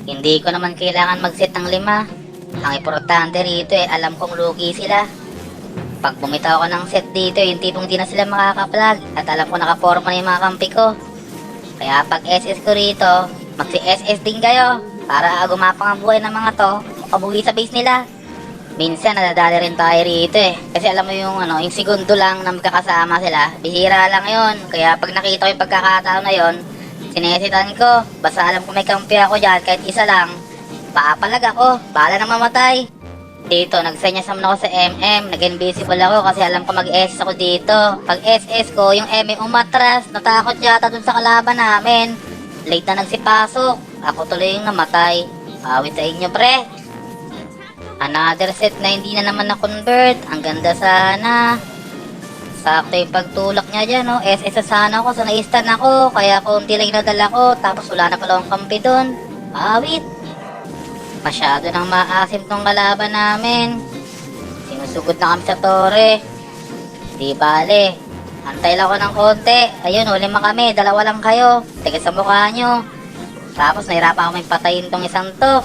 Hindi ko naman kailangan mag-set ng 5. Ang importante rito alam kong lugi sila. Pag bumitaw ko ng set dito, yung tipong di na sila makaka-plug at alam ko nakaporma na yung mga kampi ko. Kaya pag SS ko rito, magsi-SS din kayo para gumapang ang buhay ng mga to, makabuhi sa base nila. Minsan nadadali rin tayo rito kasi alam mo yung segundo lang na magkakasama sila, bihira lang yon. Kaya pag nakita ko yung pagkakataon na yon, sinesitan ko. Basta alam ko may kampi ako dyan, kahit isa lang, papalag ako, bahala na mamatay. Dito, nagsenyas naman ako sa MM, nag-invisible ako kasi alam ko mag-SS ako dito. Pag SS ko, yung MM umatras, natakot yata dun sa kalaban namin. Late na nagsipasok, ako tuloy yung namatay. Awit sa inyo pre. Another set na hindi na naman na-convert, ang ganda sana. Sakto yung pagtulak niya dyan, no? SS sana ako, so na-stun ako, kaya konti lang inadala ko, tapos wala na pala akong kampi dun. Awit. Masyado nang maasim tong kalaban namin. Sinusugod na kami sa tore. Di bale, antay lang ako ng konti. Ayun, lima kami, dalawa lang kayo. Tigas sa mukha nyo. Tapos nahirapan kami patayin tong isang to.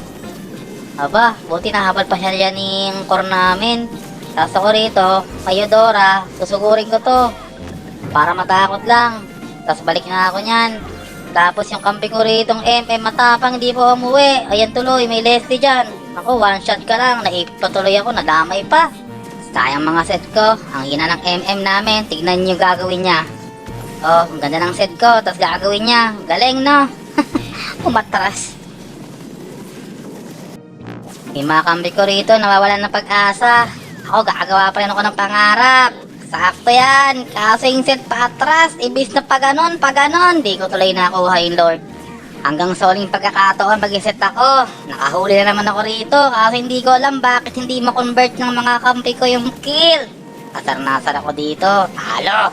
Aba, buti nahabal pa siya yan yung core namin. Tapos ako rito, may Eudora, susugurin ko to para matakot lang. Tapos balik na ako nyan. Tapos yung kampi ko rito, MM matapang, hindi po umuwi. Ayan tuloy, may Leslie dyan. Ako, one shot ka lang, naipit pa tuloy ako, nadamay pa. Sayang mga set ko, ang hina ng MM namin, tignan nyo gagawin niya. Oh, ang ganda ng set ko, tapos gagawin niya. Galing no? Umatras. Yung mga kampi ko rito, nawawalan ng pag-asa. Ako, gagawa pa rin ako ng pangarap. Sakto yan, kaso yung set patras, ibis na paganon, di ko tuloy nakuha yung Lord. Hanggang sa uling pagkakataon mag-set ako, nakahuli na naman ako rito, kaso hindi ko alam bakit hindi ma-convert ng mga kampi ko yung kill. Asar-nasar ako dito, talo.